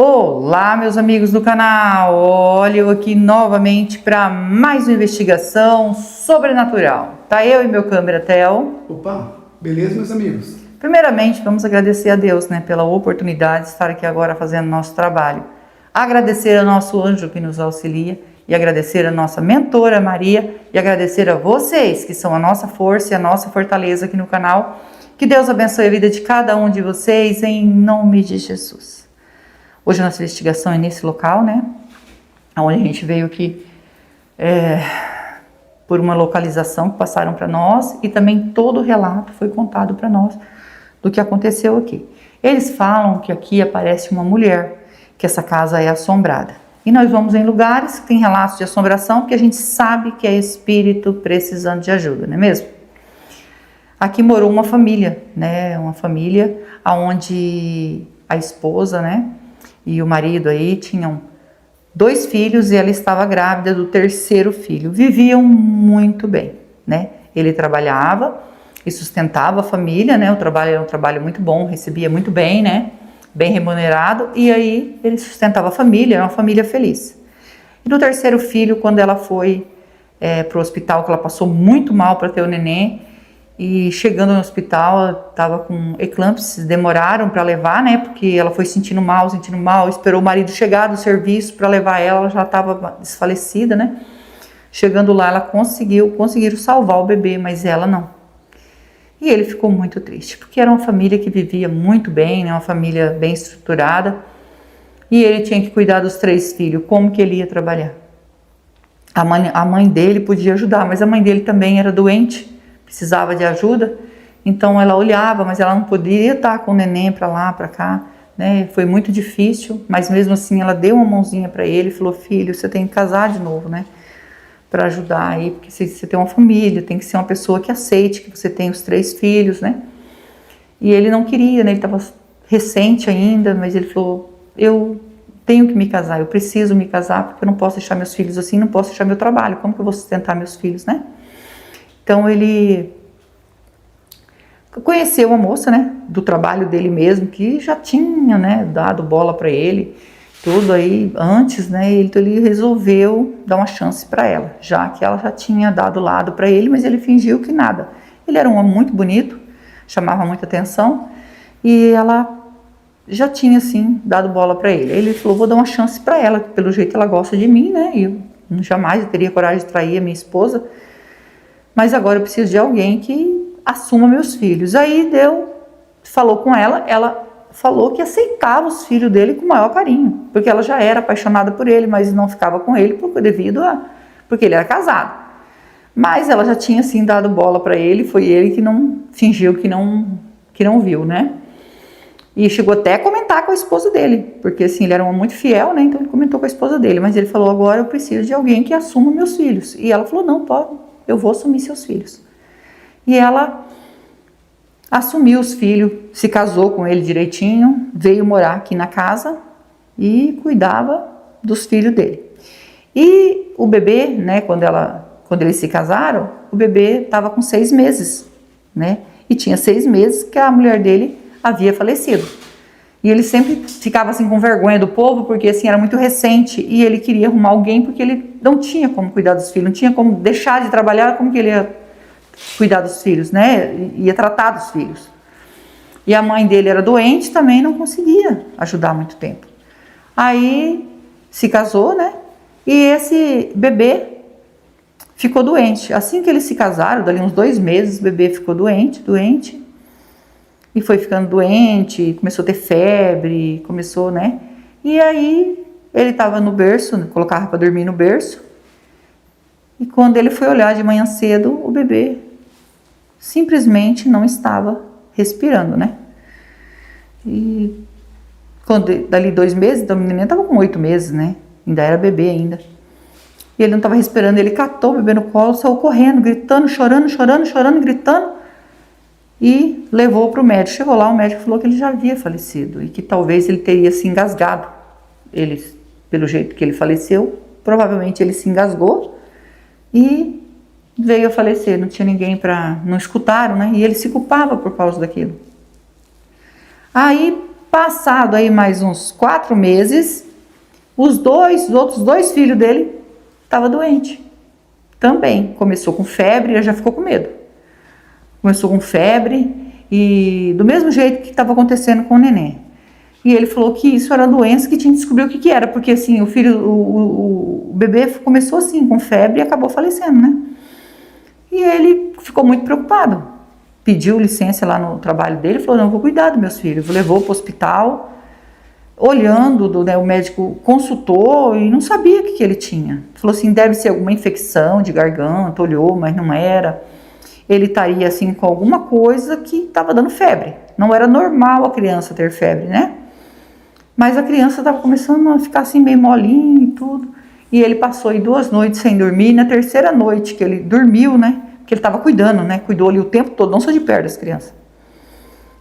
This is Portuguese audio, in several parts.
Olá, meus amigos do canal, olha eu aqui novamente para mais uma investigação sobrenatural. Tá eu e meu câmera Theo. Opa, beleza, meus amigos? Primeiramente, vamos agradecer a Deus, pela oportunidade de estar aqui agora fazendo nosso trabalho. Agradecer ao nosso anjo que nos auxilia e agradecer a nossa mentora Maria e agradecer a vocês que são a nossa força e a nossa fortaleza aqui no canal. Que Deus abençoe a vida de cada um de vocês em nome de Jesus. Hoje a nossa investigação é nesse local, onde a gente veio aqui por uma localização que passaram para nós e também todo o relato foi contado para nós do que aconteceu aqui. Eles falam que aqui aparece uma mulher, que essa casa é assombrada. E nós vamos em lugares que tem relatos de assombração, porque a gente sabe que é espírito precisando de ajuda, não é mesmo? Aqui morou uma família, uma família onde a esposa, e o marido aí tinham 2 filhos e ela estava grávida do 3º filho. Viviam muito bem, Ele trabalhava e sustentava a família, O trabalho era um trabalho muito bom, recebia muito bem, Bem remunerado. E aí ele sustentava a família, era uma família feliz. E no 3º filho, quando ela foi para o hospital, que ela passou muito mal para ter o neném, e chegando no hospital, estava com eclâmpsia, demoraram para levar, porque ela foi sentindo mal, esperou o marido chegar do serviço para levar ela já estava desfalecida, Chegando lá, ela conseguiram salvar o bebê, mas ela não. E ele ficou muito triste, porque era uma família que vivia muito bem, uma família bem estruturada, e ele tinha que cuidar dos 3 filhos, como que ele ia trabalhar? A mãe dele podia ajudar, mas a mãe dele também era doente, precisava de ajuda, então ela olhava, mas ela não podia estar com o neném para lá, para cá, Foi muito difícil, mas mesmo assim ela deu uma mãozinha para ele e falou: filho, você tem que casar de novo, para ajudar aí, porque você tem uma família, tem que ser uma pessoa que aceite que você tem os 3 filhos, E ele não queria, ele estava recente ainda, mas ele falou: eu tenho que me casar, eu preciso me casar, porque eu não posso deixar meus filhos assim, não posso deixar meu trabalho, como que eu vou sustentar meus filhos, Então ele conheceu uma moça, do trabalho dele mesmo, que já tinha, dado bola para ele, tudo aí antes, então ele resolveu dar uma chance para ela, já que ela já tinha dado lado para ele, mas ele fingiu que nada. Ele era um homem muito bonito, chamava muita atenção, e ela já tinha, assim, dado bola para ele. Ele falou: vou dar uma chance para ela, que pelo jeito ela gosta de mim, e eu jamais teria coragem de trair a minha esposa, mas agora eu preciso de alguém que assuma meus filhos. Aí falou com ela, falou que aceitava os filhos dele com o maior carinho, porque ela já era apaixonada por ele, mas não ficava com ele porque ele era casado. Mas ela já tinha, assim, dado bola para ele, foi ele que não fingiu que não viu, E chegou até a comentar com a esposa dele, porque assim, ele era um homem muito fiel, então ele comentou com a esposa dele, mas ele falou: agora eu preciso de alguém que assuma meus filhos. E ela falou: não, pode, eu vou assumir seus filhos. E ela assumiu os filhos, se casou com ele direitinho, veio morar aqui na casa e cuidava dos filhos dele. E o bebê, quando eles se casaram, o bebê estava com 6 meses, E tinha 6 meses que a mulher dele havia falecido. E ele sempre ficava assim com vergonha do povo, porque assim era muito recente, e ele queria arrumar alguém porque ele não tinha como cuidar dos filhos, não tinha como deixar de trabalhar, como que ele ia cuidar dos filhos, Ia tratar dos filhos. E a mãe dele era doente, também não conseguia ajudar muito tempo. Aí se casou, E esse bebê ficou doente. Assim que eles se casaram, dali uns 2 meses, o bebê ficou doente, e foi ficando doente, começou a ter febre, E aí ele estava no berço, colocava para dormir no berço, e quando ele foi olhar de manhã cedo, o bebê simplesmente não estava respirando, E dali 2 meses, então o menino estava com 8 meses, Ainda era bebê ainda. E ele não estava respirando, ele catou o bebê no colo, saiu correndo, gritando, chorando, gritando, e levou para o médico. Chegou lá, o médico falou que ele já havia falecido e que talvez ele teria se engasgado. Ele, pelo jeito que ele faleceu, provavelmente ele se engasgou e veio a falecer. Não tinha ninguém para... Não escutaram, E ele se culpava por causa daquilo. Aí Passado aí mais uns 4 meses, os outros dois filhos dele estavam doentes. Também começou com febre, ele já ficou com medo. Começou com febre e do mesmo jeito que estava acontecendo com o neném. E ele falou que isso era doença que tinha que descobrir o que era, porque assim, o bebê começou assim, com febre e acabou falecendo, né? E ele ficou muito preocupado. Pediu licença lá no trabalho dele, falou, não, eu vou cuidar dos meus filhos. Levou para o hospital, olhando, né, o médico consultou e não sabia o que ele tinha. Falou assim, deve ser alguma infecção de garganta, olhou, mas não era. Ele estaria assim com alguma coisa que estava dando febre. Não era normal a criança ter febre, né? Mas a criança estava começando a ficar assim meio molinho e tudo. E ele passou aí 2 noites sem dormir. E na terceira noite que ele dormiu, né? Porque ele estava cuidando, né? Cuidou ali o tempo todo, não só de perto das crianças.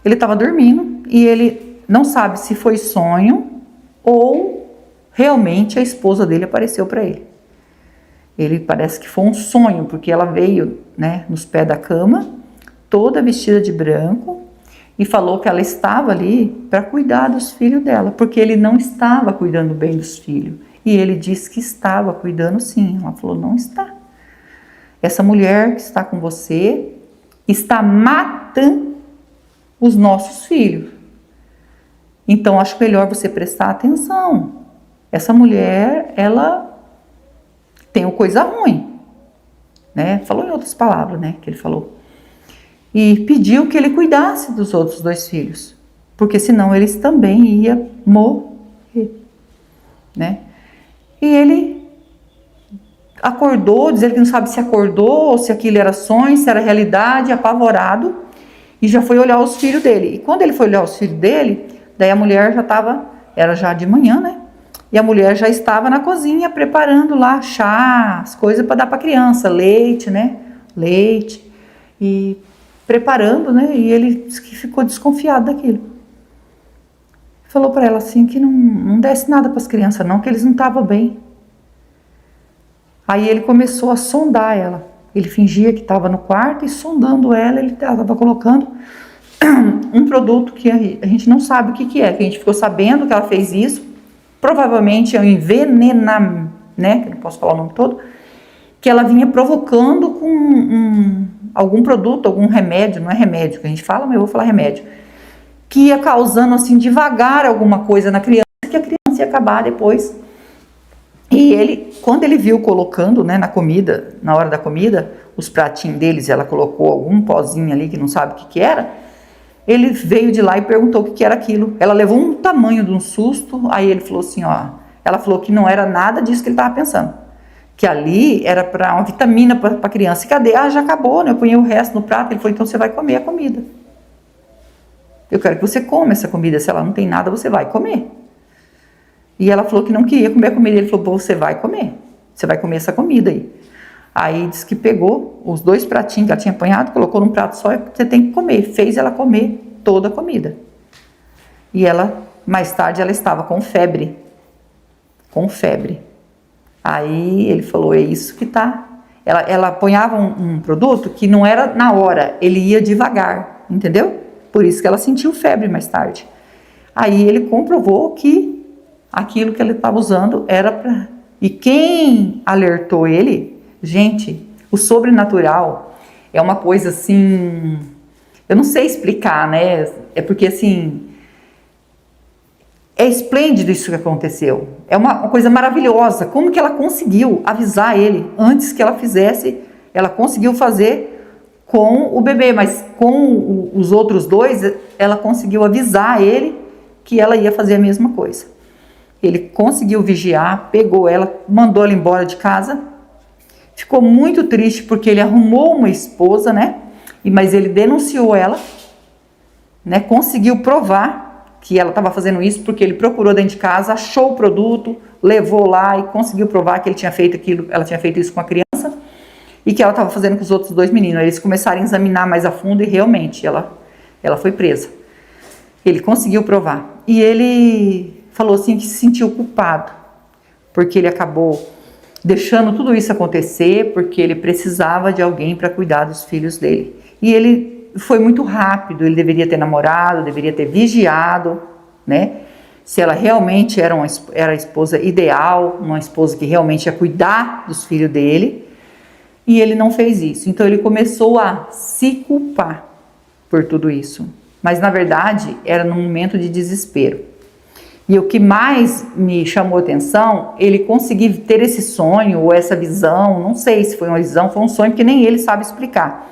Ele estava dormindo e ele não sabe se foi sonho ou realmente a esposa dele apareceu para ele. Ele parece que foi um sonho, porque ela veio, né, nos pés da cama, toda vestida de branco, e falou que ela estava ali para cuidar dos filhos dela, porque ele não estava cuidando bem dos filhos. E ele disse que estava cuidando sim. Ela falou, não está. Essa mulher que está com você está matando os nossos filhos. Então, acho melhor você prestar atenção. Essa mulher, ela tem uma coisa ruim, né? Falou em outras palavras, né, que ele falou. E pediu que ele cuidasse dos outros 2 filhos, porque senão eles também iam morrer, né? E ele acordou, dizer que não sabe se acordou ou se aquilo era sonho, se era realidade, apavorado, e já foi olhar os filhos dele. E quando ele foi olhar os filhos dele, daí a mulher já estava, era já de manhã, né? E a mulher já estava na cozinha preparando lá chá, as coisas para dar para a criança, leite, né? Leite. E preparando, né? E ele disse que ficou desconfiado daquilo. Falou para ela assim que não desse nada para as crianças não, que eles não estavam bem. Aí ele começou a sondar ela. Ele fingia que estava no quarto e sondando ela, ele estava colocando um produto que a gente não sabe o que é, que a gente ficou sabendo que ela fez isso. Provavelmente é um envenenamento, né, que não posso falar o nome todo, que ela vinha provocando com algum produto, algum remédio, não é remédio que a gente fala, mas eu vou falar remédio, que ia causando assim devagar alguma coisa na criança, que a criança ia acabar depois. E ele, quando ele viu colocando, né, na comida, na hora da comida, os pratinhos deles, ela colocou algum pozinho ali que não sabe o que era, ele veio de lá e perguntou o que era aquilo. Ela levou um tamanho de um susto, aí ele falou assim, ó, ela falou que não era nada disso que ele estava pensando, que ali era para uma vitamina para a criança. E cadê? Ah, já acabou, né? Eu ponhei o resto no prato. Ele falou, então você vai comer a comida. Eu quero que você coma essa comida, se ela não tem nada, você vai comer. E ela falou que não queria comer a comida, ele falou, você vai comer essa comida aí. Aí disse que pegou os 2 pratinhos que ela tinha apanhado, colocou num prato só e você tem que comer. Fez ela comer toda a comida. E ela, mais tarde, ela estava com febre. Com febre. Aí ele falou, é isso que tá. Ela apanhava um produto que não era na hora, ele ia devagar, entendeu? Por isso que ela sentiu febre mais tarde. Aí ele comprovou que aquilo que ele estava usando era para... E quem alertou ele... Gente, o sobrenatural é uma coisa assim, eu não sei explicar, né? É porque assim, é esplêndido isso que aconteceu. É uma coisa maravilhosa. Como que ela conseguiu avisar ele antes que ela fizesse? Ela conseguiu fazer com o bebê, mas com os outros 2, ela conseguiu avisar ele que ela ia fazer a mesma coisa. Ele conseguiu vigiar, pegou ela, mandou ela embora de casa. Ficou muito triste porque ele arrumou uma esposa, né? Mas ele denunciou ela, né? Conseguiu provar que ela estava fazendo isso porque ele procurou dentro de casa, achou o produto, levou lá e conseguiu provar que ele tinha feito aquilo, ela tinha feito isso com a criança e que ela estava fazendo com os outros 2 meninos. Aí eles começaram a examinar mais a fundo e realmente ela foi presa. Ele conseguiu provar. E ele falou assim que se sentiu culpado porque ele acabou deixando tudo isso acontecer, porque ele precisava de alguém para cuidar dos filhos dele. E ele foi muito rápido, ele deveria ter namorado, deveria ter vigiado, né? Se ela realmente era a esposa ideal, uma esposa que realmente ia cuidar dos filhos dele, e ele não fez isso. Então ele começou a se culpar por tudo isso. Mas na verdade era num momento de desespero. E o que mais me chamou a atenção, ele conseguir ter esse sonho ou essa visão, não sei se foi uma visão, foi um sonho que nem ele sabe explicar,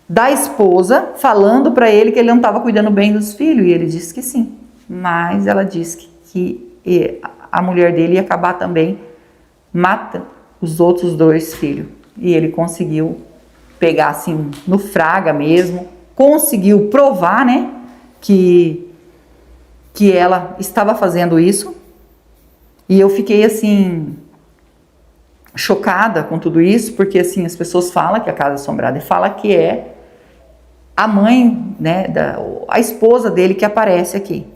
da esposa falando para ele que ele não estava cuidando bem dos filhos, e ele disse que sim, mas ela disse que a mulher dele ia acabar também matando os outros 2 filhos, e ele conseguiu pegar assim no fraga mesmo, conseguiu provar, né, que ela estava fazendo isso, e eu fiquei assim chocada com tudo isso, porque assim as pessoas falam que a casa assombrada, e fala que é a mãe, né, a esposa dele que aparece aqui.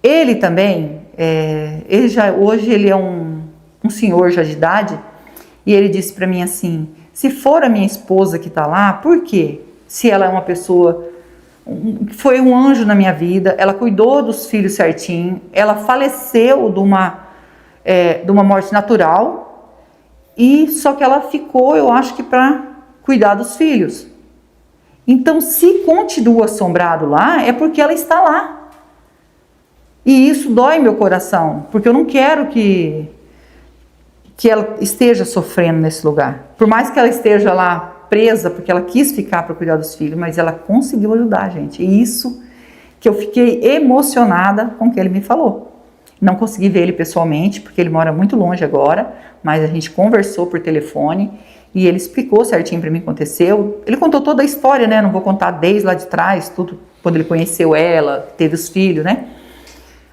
Ele também, hoje ele é um senhor já de idade, e ele disse para mim assim, se for a minha esposa que está lá, por quê? Se ela é uma pessoa, foi um anjo na minha vida, ela cuidou dos filhos certinho, ela faleceu de uma morte natural, e só que ela ficou, eu acho que para cuidar dos filhos. Então, se continua assombrado lá, é porque ela está lá. E isso dói meu coração, porque eu não quero que ela esteja sofrendo nesse lugar. Por mais que ela esteja lá presa, porque ela quis ficar para cuidar dos filhos, mas ela conseguiu ajudar a gente. E isso que eu fiquei emocionada com o que ele me falou. Não consegui ver ele pessoalmente, porque ele mora muito longe agora, mas a gente conversou por telefone e ele explicou certinho para mim o que aconteceu. Ele contou toda a história, né? Não vou contar desde lá de trás, tudo, quando ele conheceu ela, teve os filhos, né?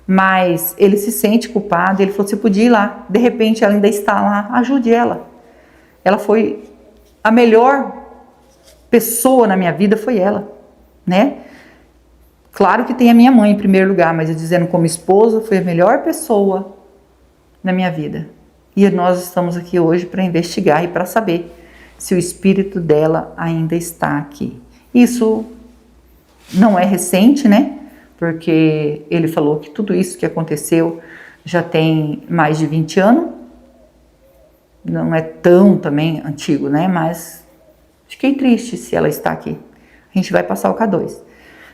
Mas ele se sente culpado, ele falou, você podia ir lá, de repente ela ainda está lá, ajude ela. Ela foi a melhor pessoa na minha vida, foi ela, né? Claro que tem a minha mãe em primeiro lugar, mas eu dizendo como esposa, foi a melhor pessoa na minha vida. E nós estamos aqui hoje para investigar e para saber se o espírito dela ainda está aqui. Isso não é recente, né? Porque ele falou que tudo isso que aconteceu já tem mais de 20 anos. Não é tão também antigo, né? Mas fiquei triste se ela está aqui. A gente vai passar o K2.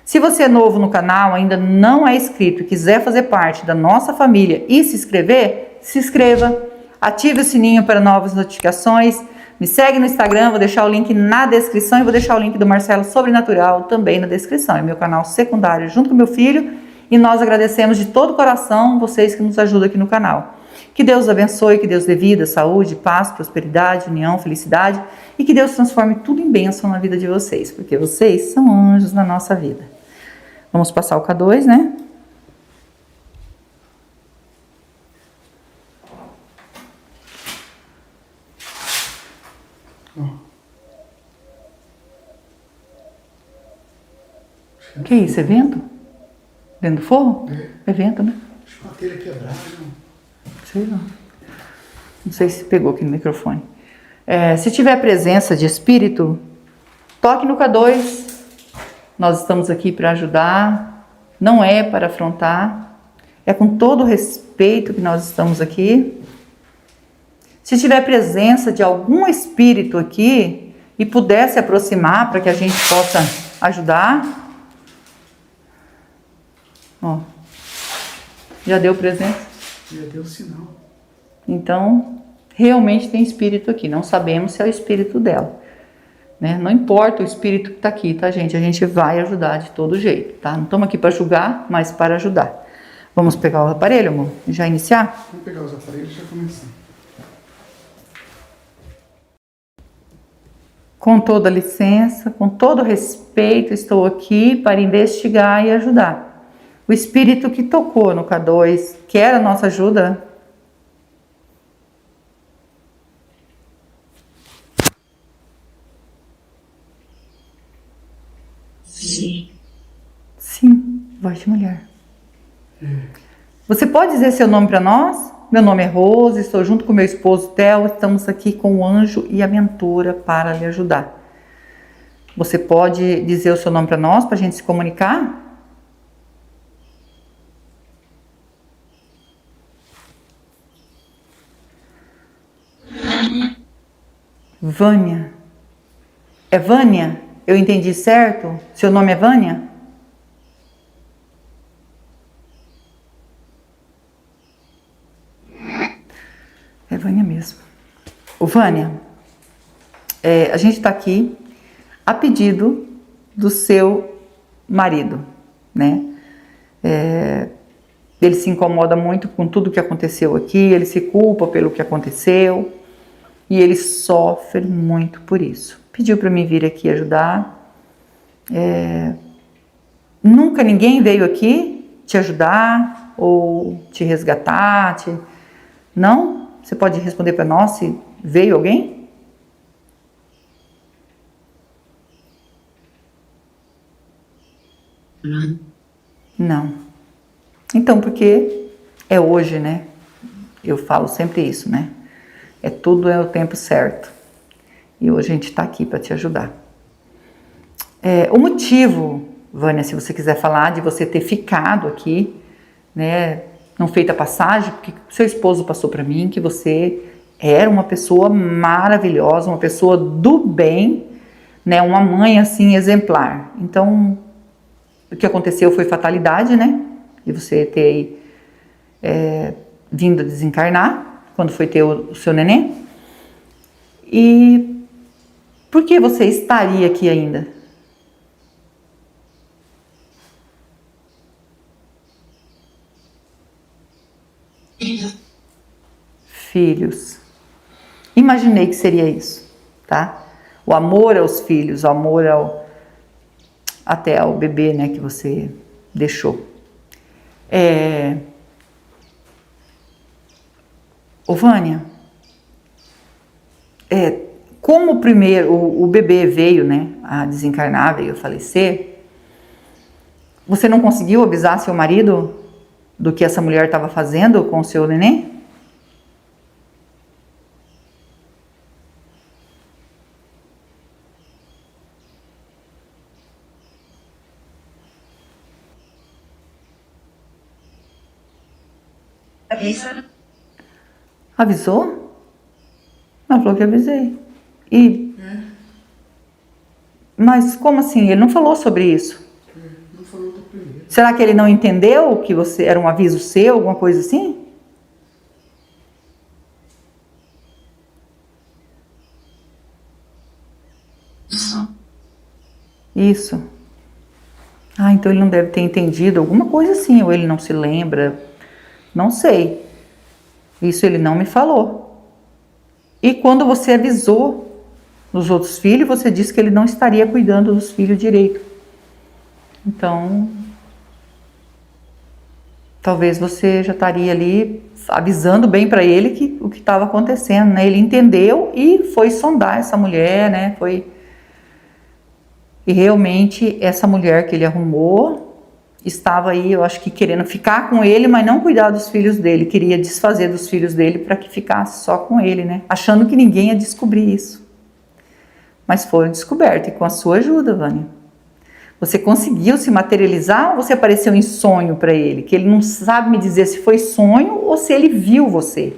Se você é novo no canal, ainda não é inscrito e quiser fazer parte da nossa família e se inscrever, se inscreva. Ative o sininho para novas notificações. Me segue no Instagram, vou deixar o link na descrição e vou deixar o link do Marcelo Sobrenatural também na descrição. É meu canal secundário junto com meu filho e nós agradecemos de todo o coração vocês que nos ajudam aqui no canal. Que Deus abençoe, que Deus dê vida, saúde, paz, prosperidade, união, felicidade e que Deus transforme tudo em bênção na vida de vocês, porque vocês são anjos na nossa vida. Vamos passar o K2, né? Que isso, é vento? Dentro do forro? É vento, né? Acho que uma telha quebrada, não. Sei lá. Não sei se pegou aqui no microfone. Se tiver presença de espírito, toque no K2. Nós estamos aqui para ajudar. Não é para afrontar. É com todo o respeito que nós estamos aqui. Se tiver presença de algum espírito aqui e puder se aproximar para que a gente possa ajudar. Ó, já deu presença? Já deu sinal. Então, realmente tem espírito aqui. Não sabemos se é o espírito dela, né? Não importa o espírito que está aqui, tá, gente? A gente vai ajudar de todo jeito, tá? Não estamos aqui para julgar, mas para ajudar. Vamos pegar o aparelho, amor? E já iniciar? Vamos pegar os aparelhos e já começar. Com toda licença, com todo respeito, estou aqui para investigar e ajudar. O espírito que tocou no K2 quer a nossa ajuda? Sim. Sim, voz de mulher. Você pode dizer seu nome para nós? Meu nome é Rose, estou junto com meu esposo Theo, estamos aqui com o anjo e a mentora para lhe ajudar. Você pode dizer o seu nome para nós, para a gente se comunicar? Vânia. É Vânia? Eu entendi certo? Seu nome é Vânia? É Vânia mesmo. Ô Vânia, a gente está aqui a pedido do seu marido, né? Ele se incomoda muito com tudo que aconteceu aqui, ele se culpa pelo que aconteceu e ele sofre muito por isso. Pediu para mim vir aqui ajudar. Nunca ninguém veio aqui te ajudar ou te resgatar? Não? Você pode responder para nós se veio alguém? Não. Então, porque é hoje, né? Eu falo sempre isso, né? Tudo é o tempo certo. E hoje a gente está aqui para te ajudar. O motivo, Vânia, se você quiser falar, de você ter ficado aqui, né? Não feita a passagem, porque seu esposo passou para mim que você era uma pessoa maravilhosa, uma pessoa do bem, né? Uma mãe assim exemplar. Então, o que aconteceu foi fatalidade, né? De você ter vindo a desencarnar quando foi ter o seu neném. E por que você estaria aqui ainda? Filhos. Imaginei que seria isso, tá? O amor aos filhos, o amor até ao bebê, né, que você deixou. Ô Vânia, como primeiro o bebê veio, né, a desencarnar, veio a falecer, você não conseguiu avisar seu marido do que essa mulher estava fazendo com o seu neném? Avisou? Ela falou que avisei. Mas como assim? Ele não falou sobre isso? Não falou do primeiro. Será que ele não entendeu que você era um aviso seu, alguma coisa assim? Isso. Então ele não deve ter entendido alguma coisa assim, ou ele não se lembra. Não sei. Isso ele não me falou. E quando você avisou os outros filhos, você disse que ele não estaria cuidando dos filhos direito. Então, talvez você já estaria ali avisando bem para ele o que estava acontecendo, né? Ele entendeu e foi sondar essa mulher, né? E realmente essa mulher que ele arrumou estava aí, eu acho que querendo ficar com ele, mas não cuidar dos filhos dele, queria desfazer dos filhos dele para que ficasse só com ele, né? Achando que ninguém ia descobrir isso. Mas foi descoberto e com a sua ajuda, Vânia. Você conseguiu se materializar ou você apareceu em sonho para ele? Que ele não sabe me dizer se foi sonho ou se ele viu você.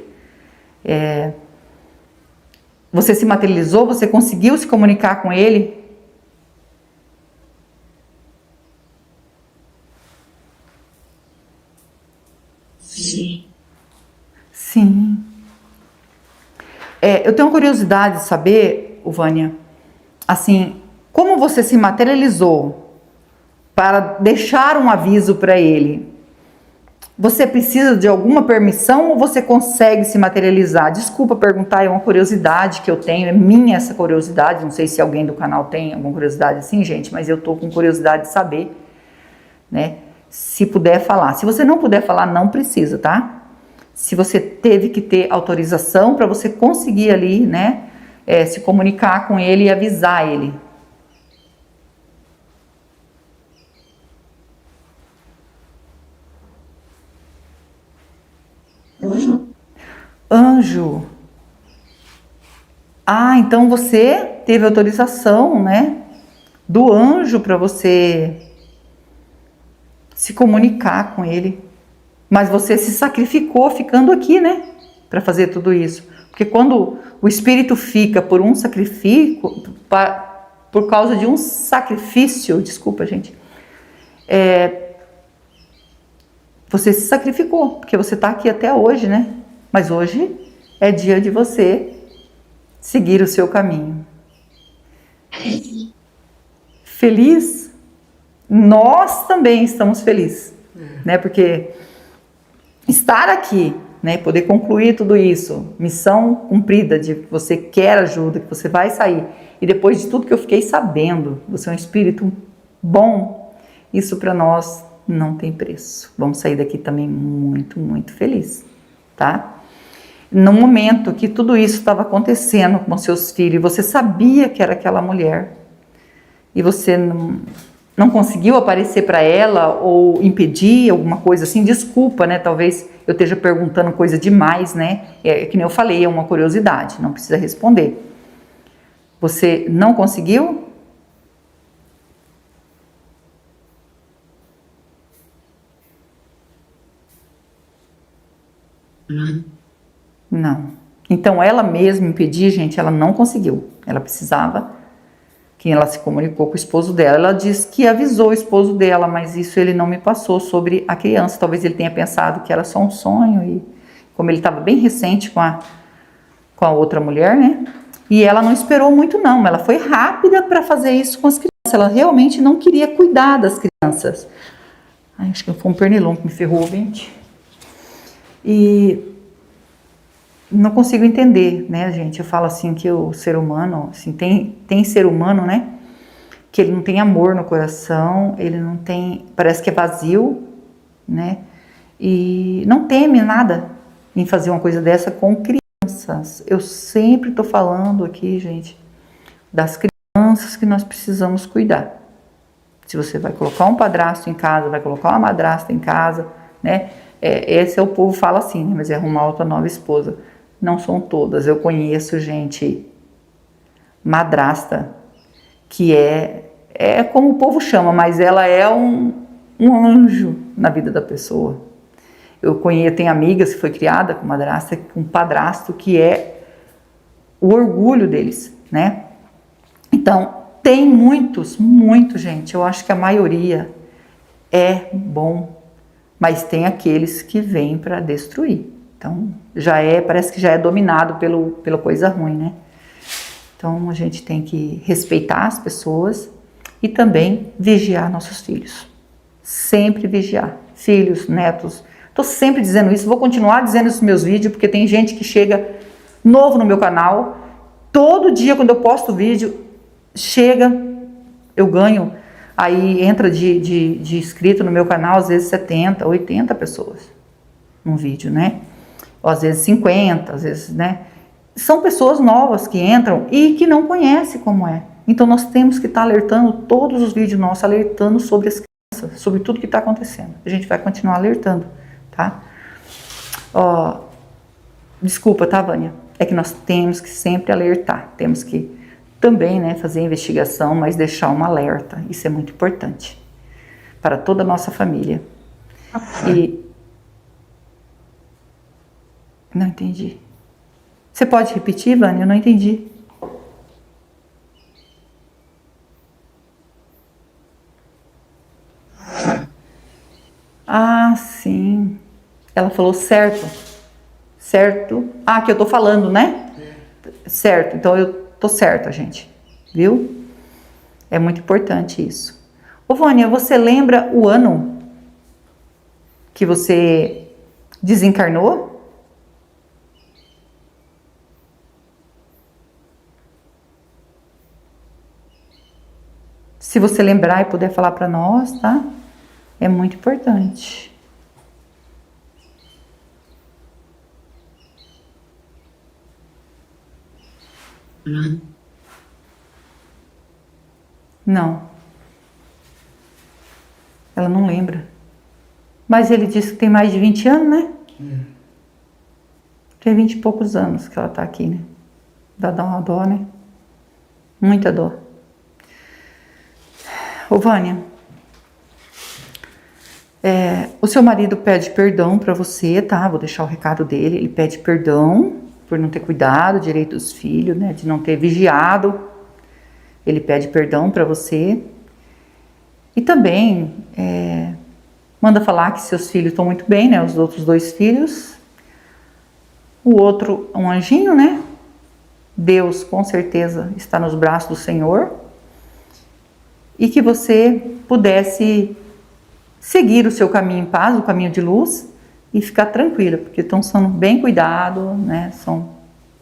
Você se materializou? Você conseguiu se comunicar com ele? Sim. Eu tenho curiosidade de saber, Vânia, assim, como você se materializou para deixar um aviso para ele? Você precisa de alguma permissão ou você consegue se materializar? Desculpa perguntar, é uma curiosidade que eu tenho, é minha essa curiosidade, não sei se alguém do canal tem alguma curiosidade assim, gente, mas eu tô com curiosidade de saber, né? Se puder falar. Se você não puder falar, não precisa, tá? Se você teve que ter autorização para você conseguir ali, né, se comunicar com ele e avisar ele. Anjo. Então você teve autorização, né, do anjo para você se comunicar com ele. Mas você se sacrificou ficando aqui, né? Para fazer tudo isso. Porque quando o espírito fica por um sacrifício, por causa de um sacrifício, desculpa, gente, você se sacrificou, porque você está aqui até hoje, né? Mas hoje é dia de você seguir o seu caminho. Feliz? Nós também estamos felizes, né? Porque estar aqui, né, poder concluir tudo isso, missão cumprida, de que você quer ajuda, que você vai sair, e depois de tudo que eu fiquei sabendo, você é um espírito bom, isso para nós não tem preço. Vamos sair daqui também muito, muito feliz, tá? No momento que tudo isso estava acontecendo com seus filhos, você sabia que era aquela mulher, e você não conseguiu aparecer para ela ou impedir alguma coisa assim, desculpa, né? Talvez eu esteja perguntando coisa demais, né? Que nem eu falei, é uma curiosidade, não precisa responder. Você não conseguiu? Não. Então ela mesma impedir, gente, ela não conseguiu. Ela precisava. Que ela se comunicou com o esposo dela, ela disse que avisou o esposo dela, mas isso ele não me passou sobre a criança. Talvez ele tenha pensado que era só um sonho, e como ele estava bem recente com a outra mulher, né? E ela não esperou muito não, ela foi rápida para fazer isso com as crianças. Ela realmente não queria cuidar das crianças. Ai, acho que foi um pernilongo que me ferrou, gente. E não consigo entender, né, gente? Eu falo assim que o ser humano, assim, tem ser humano, né? Que ele não tem amor no coração, ele não tem, parece que é vazio, né? E não teme nada em fazer uma coisa dessa com crianças. Eu sempre tô falando aqui, gente, das crianças que nós precisamos cuidar. Se você vai colocar um padrasto em casa, vai colocar uma madrasta em casa, né? Esse é o povo fala assim, né? Mas é arrumar outra nova esposa. Não são todas. Eu conheço gente madrasta que é como o povo chama, mas ela é um anjo na vida da pessoa. Tenho amigas que foi criada com madrasta, com padrasto, que é o orgulho deles, né? Então, tem muitos, gente. Eu acho que a maioria é bom, mas tem aqueles que vêm para destruir. Então, parece que já é dominado pela coisa ruim, né? Então, a gente tem que respeitar as pessoas e também vigiar nossos filhos. Sempre vigiar. Filhos, netos. Estou sempre dizendo isso, vou continuar dizendo isso nos meus vídeos, porque tem gente que chega novo no meu canal. Todo dia, quando eu posto vídeo, chega, eu ganho. Aí entra de inscrito no meu canal, às vezes 70, 80 pessoas num vídeo, né? Ou às vezes 50, às vezes, né? São pessoas novas que entram e que não conhecem como é. Então nós temos que estar alertando todos os vídeos nossos, alertando sobre as crianças, sobre tudo que está acontecendo. A gente vai continuar alertando, tá? Ó, desculpa, tá, Vânia? É que nós temos que sempre alertar, temos que também, né, fazer investigação, mas deixar um alerta. Isso é muito importante para toda a nossa família. E não entendi. Você pode repetir, Vânia? Eu não entendi. Ah, sim. Ela falou certo. Certo. Ah, que eu tô falando, né? Certo. Então eu tô certa, gente. Viu? É muito importante isso. Ô, Vânia, você lembra o ano que você desencarnou? Se você lembrar e puder falar para nós, tá? É muito importante. Não. Ela não lembra. Mas ele disse que tem mais de 20 anos, né? Tem 20 e poucos anos que ela tá aqui, né? Dá uma dó, né? Muita dó. Ô, Vânia, o seu marido pede perdão para você, tá? Vou deixar o recado dele. Ele pede perdão por não ter cuidado direito dos filhos, né? De não ter vigiado. Ele pede perdão para você. E também manda falar que seus filhos estão muito bem, né? Os outros 2 filhos. O outro, um anjinho, né? Deus com certeza está nos braços do Senhor. E que você pudesse seguir o seu caminho em paz, o caminho de luz, e ficar tranquila, porque estão sendo bem cuidados, né? São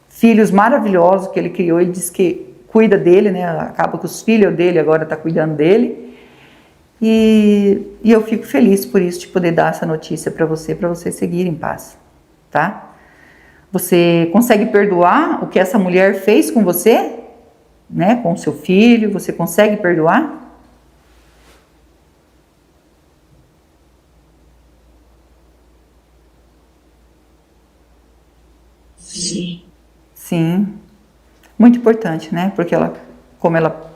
filhos maravilhosos que ele criou. Ele diz que cuida dele, né? Acaba que os filhos dele agora estão cuidando dele. E eu fico feliz por isso, de poder dar essa notícia para você seguir em paz, tá? Você consegue perdoar o que essa mulher fez com você, né? Com o seu filho, você consegue perdoar? Sim. Sim, muito importante, né? Porque como ela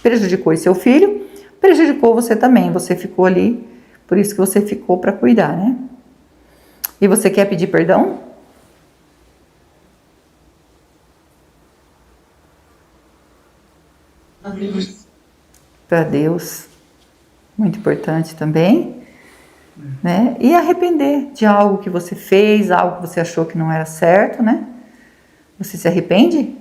prejudicou seu filho, prejudicou você também. Você ficou ali, por isso que você ficou para cuidar, né? E você quer pedir perdão? A Deus. Para Deus, muito importante também, né? E arrepender de algo que você fez, algo que você achou que não era certo, né? Você se arrepende?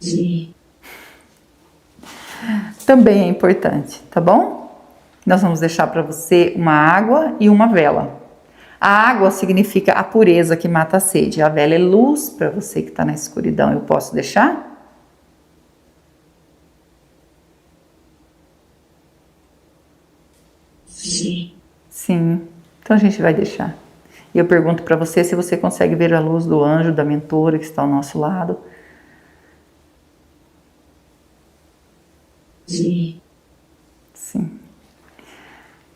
Sim. Também é importante, tá bom? Nós vamos deixar para você uma água e uma vela. A água significa a pureza que mata a sede. A vela é luz para você que está na escuridão. Eu posso deixar? Sim. Sim. Então a gente vai deixar. E eu pergunto para você se você consegue ver a luz do anjo, da mentora que está ao nosso lado. Sim. Sim.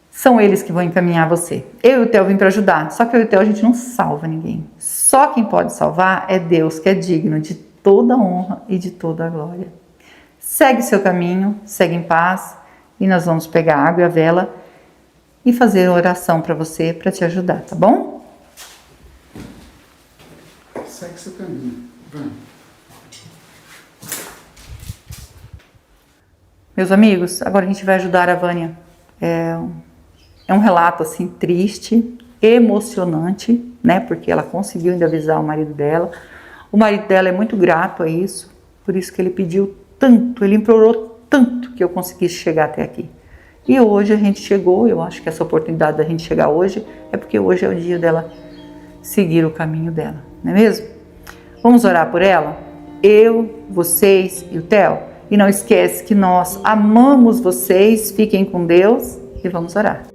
São eles que vão encaminhar você. Eu e o Theo vim para ajudar. Só que eu e o Theo a gente não salva ninguém. Só quem pode salvar é Deus, que é digno de toda honra e de toda glória. Segue seu caminho, segue em paz. E nós vamos pegar a água e a vela e fazer oração para você, para te ajudar, tá bom? Segue seu caminho. Vai. Meus amigos, agora a gente vai ajudar a Vânia. É um relato assim triste, emocionante, né? Porque ela conseguiu ainda avisar o marido dela. O marido dela é muito grato a isso, por isso que ele pediu tanto, ele implorou tanto que eu conseguisse chegar até aqui. E hoje a gente chegou. Eu acho que essa oportunidade da gente chegar hoje é porque hoje é o dia dela seguir o caminho dela, não é mesmo? Vamos orar por ela? Eu, vocês e o Theo. E não esquece que nós amamos vocês. Fiquem com Deus e vamos orar.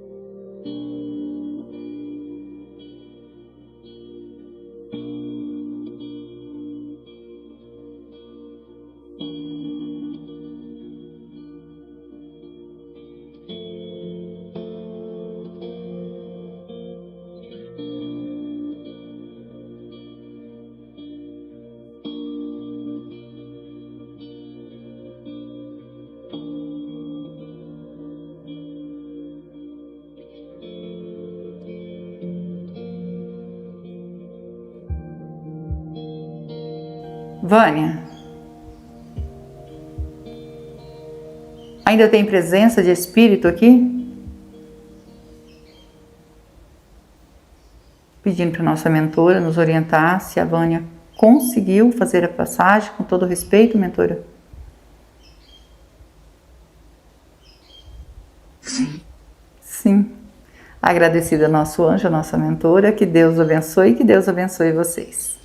Vânia, ainda tem presença de espírito aqui? Pedindo para nossa mentora nos orientar se a Vânia conseguiu fazer a passagem com todo respeito, mentora. Sim. Sim. Agradecida ao nosso anjo, a nossa mentora. Que Deus abençoe e que Deus abençoe vocês.